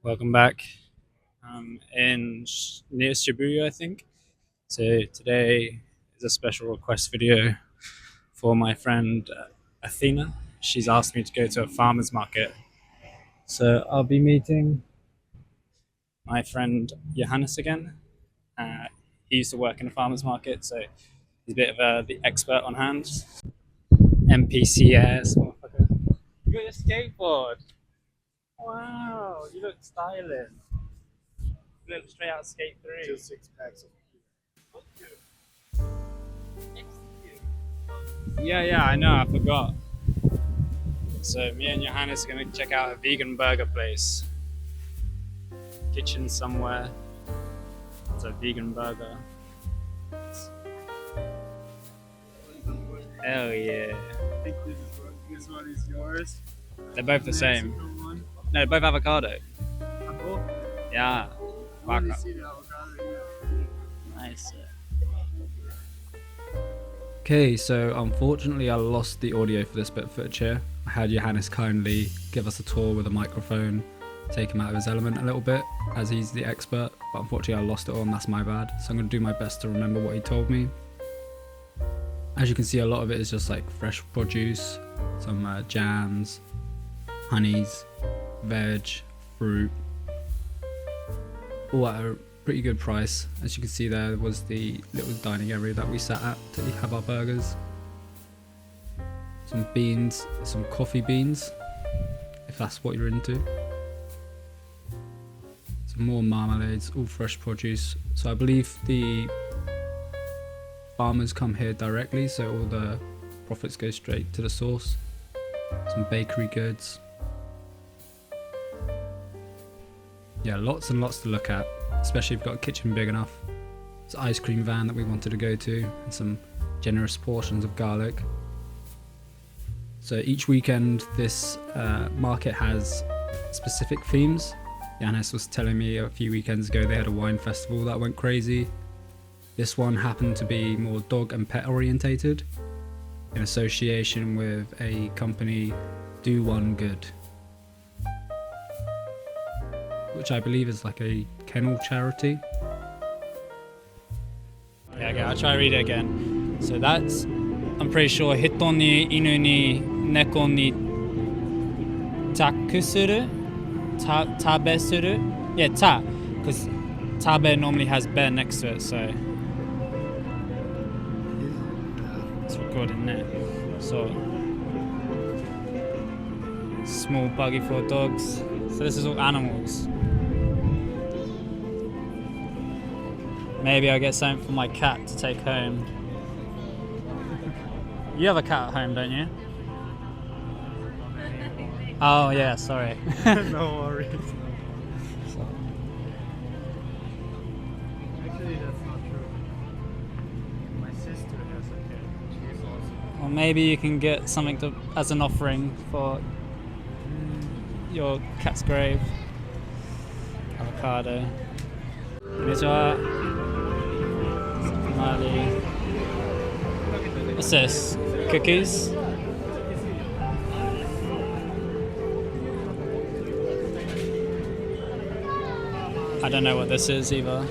Welcome back. Near Shibuya, I think. So today is a special request video for my friend Athena. She's asked me to go to a farmer's market. So I'll be meeting my friend Johannes again. He used to work in a farmer's market, so he's a bit of the expert on hand. NPCS, motherfucker. You got your skateboard. Wow, you look stylish. You look straight out of Skate 3. Just 6 packs of Yeah, I know, I forgot. So me and Johannes are gonna check out a vegan burger place. Kitchen somewhere. It's a vegan burger. Hell yeah. I think this one is yours. They're both the same. One. No, they're both avocado. Apple? Yeah. I only see the avocado here. Nice. Okay, so unfortunately I lost the audio for this bit of footage here. I had Johannes kindly give us a tour with a microphone, take him out of his element a little bit, as he's the expert, but unfortunately I lost it all and that's my bad. So I'm going to do my best to remember what he told me. As you can see, a lot of it is just like fresh produce, some jams, honeys, veg, fruit, all at a pretty good price. As you can see, there was the little dining area that we sat at to have our burgers. Some beans, some coffee beans, if that's what you're into. Some more marmalades, all fresh produce. So I believe the farmers come here directly, so all the profits go straight to the source. Some bakery goods. Yeah, lots and lots to look at, especially if you've got a kitchen big enough. It's an ice cream van that we wanted to go to, and some generous portions of garlic. So each weekend this market has specific themes. Johannes was telling me a few weekends ago they had a wine festival that went crazy. This one happened to be more dog and pet orientated, in association with a company, Do One Good, which I believe is like a kennel charity. Yeah, okay, I'll try to read it again. So that's, I'm pretty sure, hito ni, inu ni, neko ni taku suru, tabe suru. Yeah, ta, because tabe normally has bear next to it, so it's recording there. So, small buggy for dogs. So this is all animals. Maybe I'll get something for my cat to take home. You have a cat at home, don't you? Oh yeah, sorry. No worries. Actually, that's not true. My sister has a cat. She's awesome. Or maybe you can get something as an offering for your cat's grave. Avocado. Konnichiwa. Tamale. What's this? Cookies? I don't know what this is either.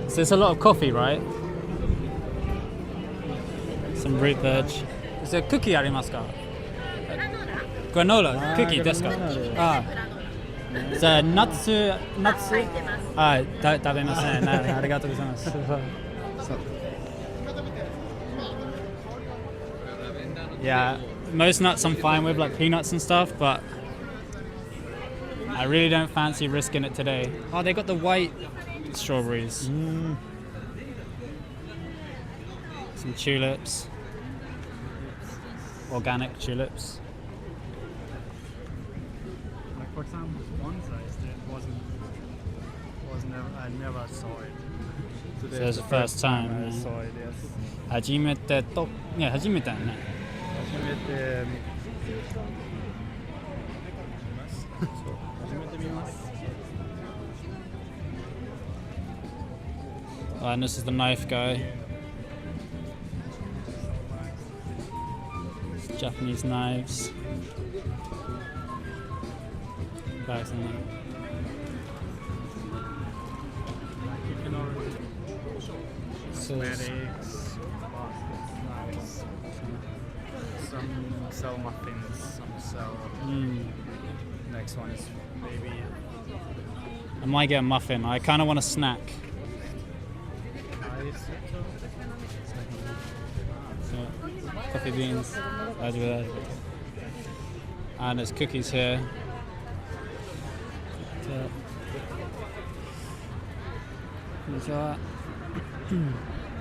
So there's a lot of coffee, right? Some root veg. Is there cookie ありますか? Granola? Cookie ですか? Ah. Is there nuts? Ah, 食べますね。ありがとうございます。Yeah, most nuts I'm fine with, like peanuts and stuff, but I really don't fancy risking it today. Oh, they got the white strawberries. Some tulips. Organic tulips. Like for example, one size that was never, I never saw it. So it's the first time. I saw it, yes. 初めてと、いや初めてだね。初めて見ます。 And this is the knife guy. Japanese knives. Bags in there. Cosmetics. Nice. Some sell muffins, some sell. Next one is maybe. I might get a muffin. I kind of want a snack. So, coffee beans. And there's cookies here.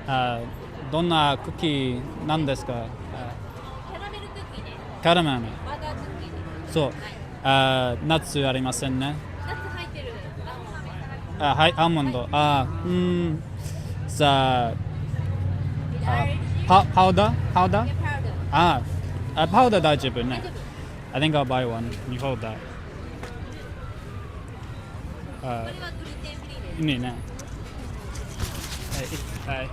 Ah, どんなクッキーなんですか？キャラメルクッキーです。キャラメル。バタークッキーです。そう。はい。ナッツありませんね。ナッツ入ってるはい、アーモンド。さあ、パウダー？パウダー。パウダー大丈夫ね。大丈夫。I think I'll buy one. You hold that. これはグルテンフリーです。いいね。はい。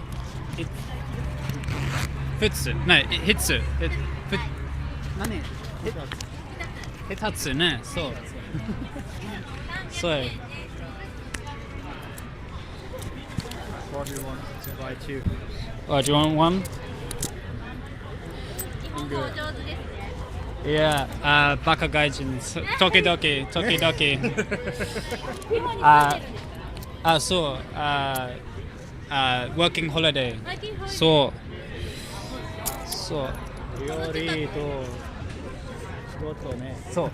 フッツ。ね、ヒッツ。何？ヒタツね。そう。そう。What do you want to buy too? Oh, do you want one? 日本語お上手ですね。Yeah, バカ外人。時々。日本に住んでるんですか？そう。working holiday. 最近入ってそう。料理と仕事ね。そう。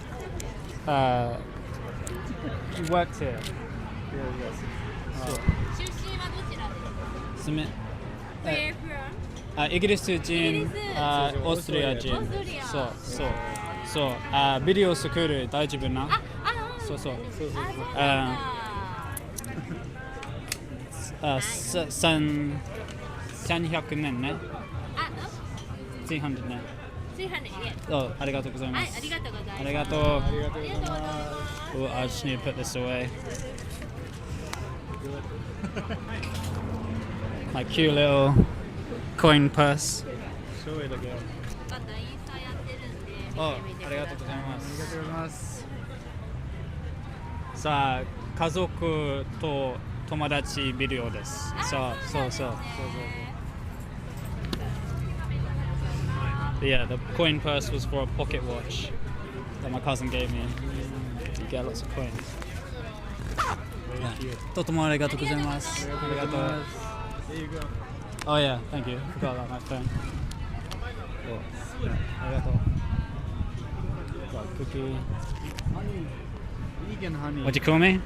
He worked here. そう。出身はどちらですか？すめ。 Where from? イギリス人、イギリスオーストリア人。オーストリアそう。ビデオスクール大丈夫な。そう。そう300年ね。300年。炊飯ですね。ありがとうございまはい、す。ありがとうございます。ありがとう。ありがとうございます。Oh, I just need to put this away. My cute little coin purse. Show it again. またインスタやってるんで、見あてみてください。ありがとうございまありがす。とうございます。さあ、家族と友達ビデオです。そう。Yeah, the coin purse was for a pocket watch that my cousin gave me. You get lots of coins. とてもありがとうございます。ありがとう。There you go. Oh yeah, thank you. Forgot about my phone. Oh, ありがとう。Cookie. Vegan honey. What'd you call me?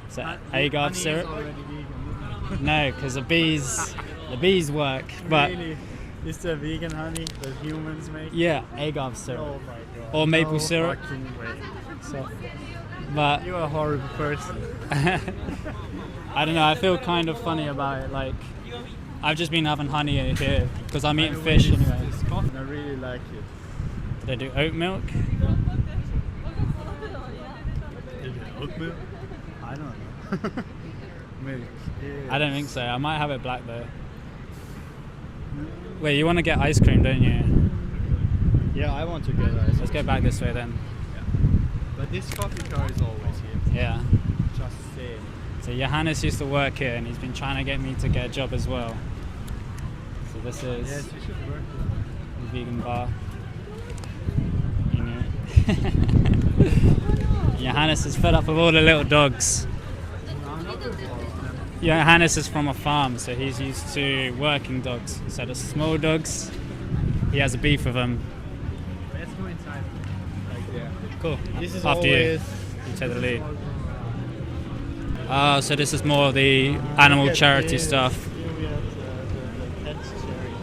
Is that agave Honey syrup? is already vegan. No, because the bees work. But Really? Is the vegan honey that humans make? yeah, agave syrup Oh my god. or maple No syrup. fucking way. So, but You are a horrible person. I don't know. I feel kind of funny about it. Like I've just been having honey here because I'm eating fish anyway. It's Scotland. I really like it. They do oat milk. Is it oat milk? I don't know. Milk. Yeah. I don't think so. I might have it black though. Wait, you want to get ice cream, don't you? Yeah, I want to get ice. Let's go back this way then. But this coffee car is always here. Yeah. Just saying. So Johannes used to work here, and he's been trying to get me to get a job as well. So this is Yes, you should work. the vegan bar. You know. Johannes is fed up with all the little dogs. Johannes is from a farm, so he's used to working dogs. So the small dogs, he has a beef with them. Let's go inside. Like there. Cool. This is After you. always. You take the lead. So this is more of the animal Look at charity this. stuff. Here we have the pets charity.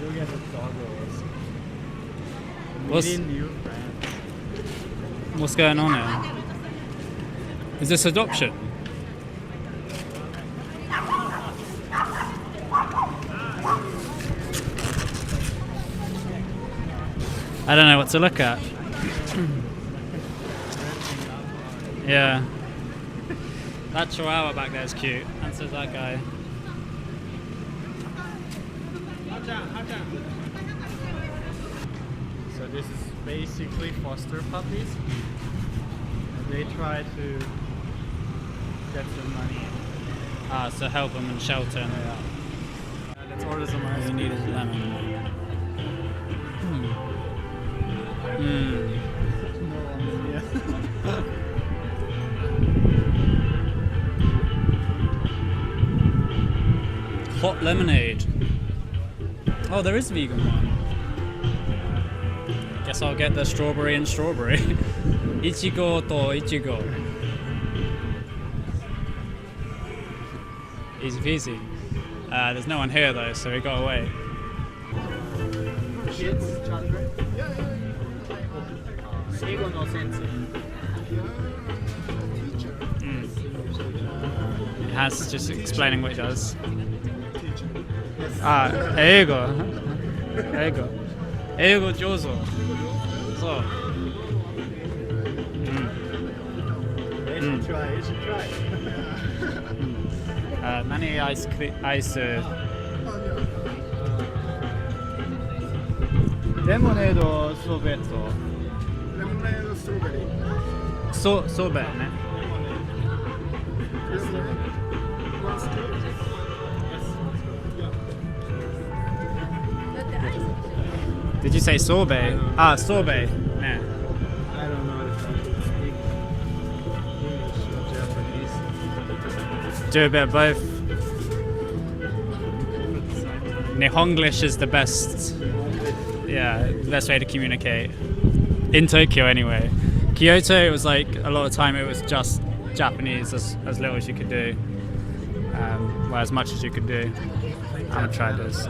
Look at the doggos. What's- Meeting new friends. What's going on here? Is this adoption? I don't know what to look at. Yeah. That chihuahua back there is cute. And so is that guy. So This is basically foster puppies. And they try to get some money. So help them and shelter and all that. Let's order some ice You cream. need a lemon. No one's here. Hot lemonade. Oh, there is a vegan one. Guess I'll get the strawberry and strawberry. Ichigo to ichigo. Easy peasy. There's no one here though, so we got away. Kids, children. Eigo no sensei. It has just explaining what it does. Eigo. Eigo. Eigo jozo. So. You should try. You should try. Nani ice ice. Lemonade or sorbetto? Lemonade strawberry. Soba, ne? Did you say sorbet? Sorbet. Yeah. I don't know if I can speak English or Japanese. Do a bit of both. Nihonglish is the best. Yeah, the best way to communicate. In Tokyo, anyway. Kyoto, it was like a lot of time it was just Japanese, as little as you could do. Well, as much as you could do. I'm gonna try this.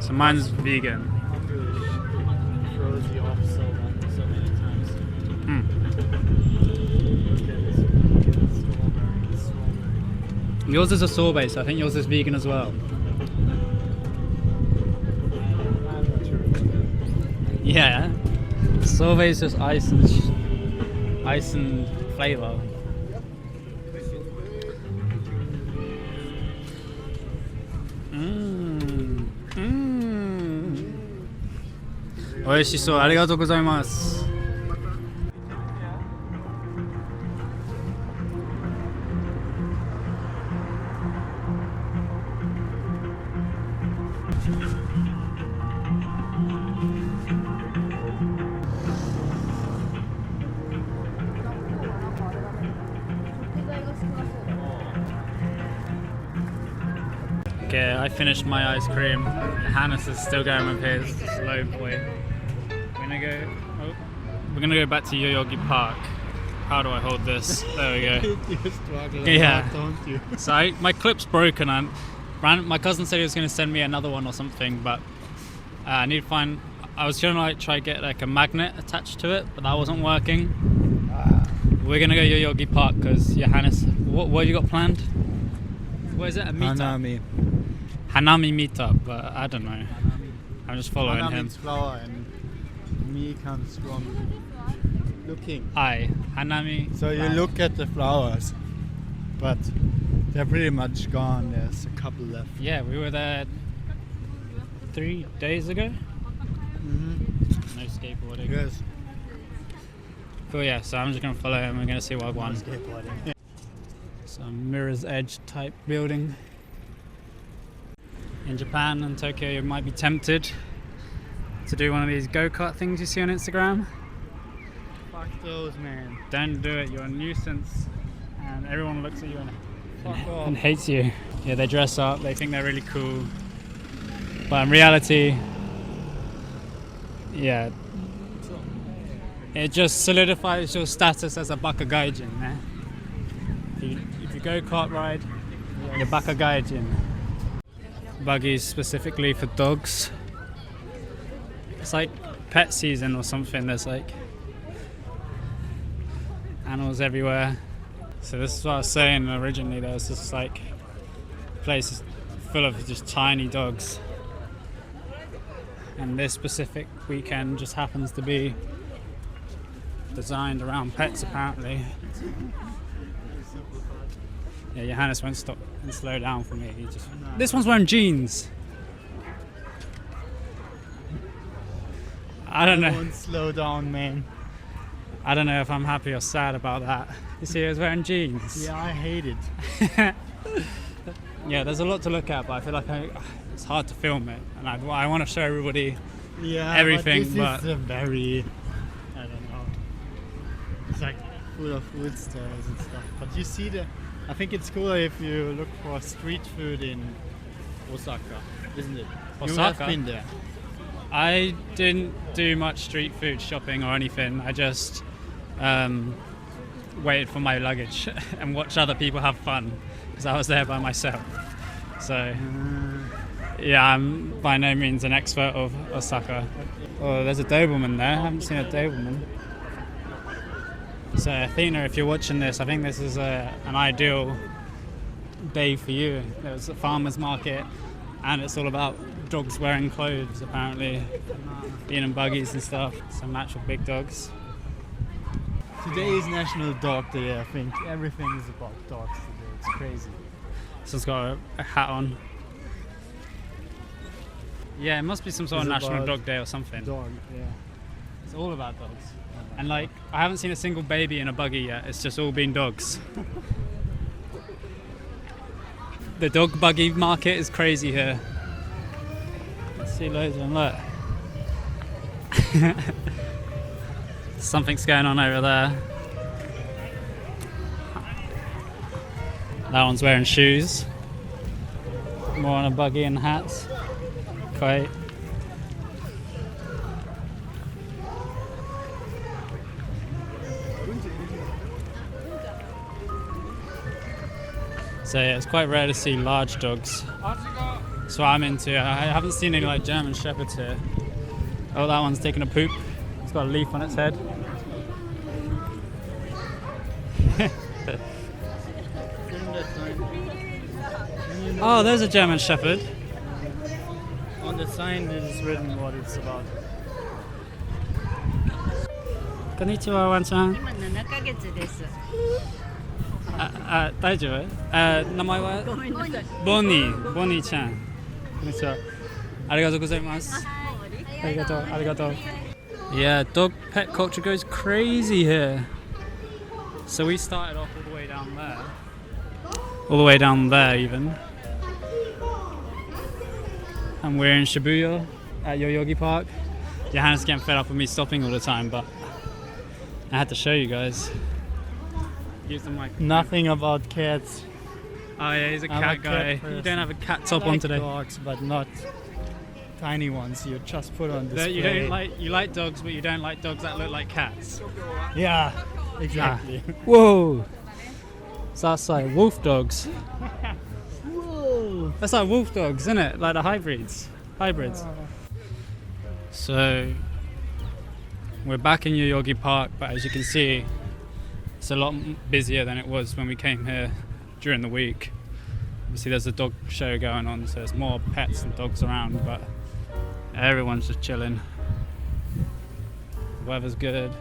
So mine's vegan. English throws you off so many times. Strawberry. Yours is a sorbet, so I think yours is vegan as well. I'm not sure. Yeah. Sorbet is just ice and flavor. Oishishou, arigatou gozaimasu. Okay, I finished my ice cream. Johannes is still going with his slow boy. We're gonna go back to Yoyogi Park. How do I hold this? There we go. You struggle Yeah. a lot, don't you? So my clip's broken. My cousin said he was gonna send me another one or something, but I need to find. I was gonna try get like a magnet attached to it, but that wasn't working. We're gonna go Yoyogi Park because Johannes. What you got planned? What is it? A meetup? Hanami meetup, but I don't know. I'm just following Hana him. means flower and mi comes from looking. Hanami. So you look at the flowers, but they're pretty much gone. There's a couple left. Yeah, we were there 3 days ago. No skateboarding. Yes. Cool, yeah, so I'm just gonna follow him. We're gonna see what one. Skateboarding. Some Mirror's Edge type building. In Japan and Tokyo, you might be tempted to do one of these go-kart things you see on Instagram. Fuck those, man. Don't do it, you're a nuisance. And everyone looks at you Fuck and off. hates you. Yeah, they dress up, they think they're really cool. But in reality, yeah, it just solidifies your status as a baka gaijin. Eh? If you go-kart ride, you're baka gaijin. Buggies specifically for dogs. It's like pet season or something. There's like animals everywhere. So this is what I was saying originally. There was this like place full of just tiny dogs, and this specific weekend just happens to be designed around pets apparently. Yeah, Johannes won't stop and slow down for me. This one's wearing jeans. I don't know. Don't slow down, man. I don't know if I'm happy or sad about that. You see, I was wearing jeans. Yeah, I hate it. Yeah, there's a lot to look at, but I feel like it's hard to film it, and I want to show everybody. Yeah, Everything, but this but- is a very, I don't know. It's like full of food stores and stuff. But you see I think it's cooler if you look for street food in Osaka, isn't it? You Osaka? have been there. I didn't do much street food shopping or anything. I just waited for my luggage and watched other people have fun because I was there by myself. So yeah, I'm by no means an expert of Osaka. Oh, there's a Doberman there. I haven't seen a Doberman. So Athena, if you're watching this, I think this is an ideal day for you. There's a farmer's market and it's all about dogs wearing clothes, apparently, being in buggies and stuff. Some actual big dogs. Today is National Dog Day, I think. Everything is about dogs today. It's crazy. This has got a hat on. Yeah, it must be some sort of It's National about Dog Day or something. Dog, yeah. It's all about dogs. And like, I haven't seen a single baby in a buggy yet. It's just all been dogs. The dog buggy market is crazy here. Let's see loads of them, look. Something's going on over there. That one's wearing shoes. More on a buggy and hats. Quite. So yeah, it's quite rare to see large dogs. That's what I'm into. I haven't seen any like German Shepherds here. Oh, that one's taking a poop. It's got a leaf on its head. Oh, there's a German Shepherd. On the sign it is written what it's about. Konnichiwa, Wan-chan. 今7ヶ月です。大丈夫？名前はごめんなさい。ボニーちゃん。こんにちは。ありがとうございます。ありがとう。Yeah, dog pet culture goes crazy here. So we started off all the way down there. All the way down there even. And we're in Shibuya at Yoyogi Park. Johannes is getting fed up with me stopping all the time, but I had to show you guys. Use the mic. Nothing about cats. Oh yeah, he's a I'm cat a cat guy. You person. don't have a cat top I like on today. dogs, but not tiny ones. You just put on display. You like dogs, but you don't like dogs that look like cats. Yeah, exactly. Whoa! So that's like wolf dogs. Whoa. That's like wolf dogs, isn't it? Like the hybrids. So we're back in Yoyogi Park, but as you can see, it's a lot busier than it was when we came here during the week. Obviously there's a dog show going on, so there's more pets and dogs around, but everyone's just chilling. The weather's good.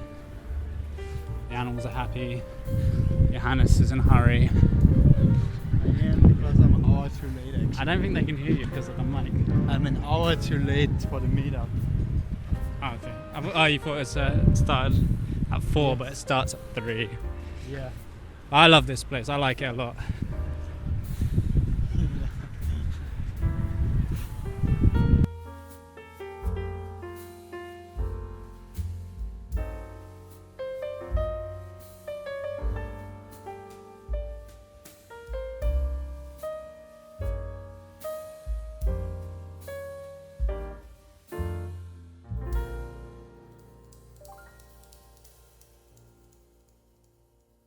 The animals are happy. Johannes is in a hurry. I am because I'm an hour too late actually. I don't think they can hear you because of the mic. I'm an hour too late for the meetup. Oh, okay. You thought it started at 4, but it starts at 3. Yeah. I love this place. I like it a lot.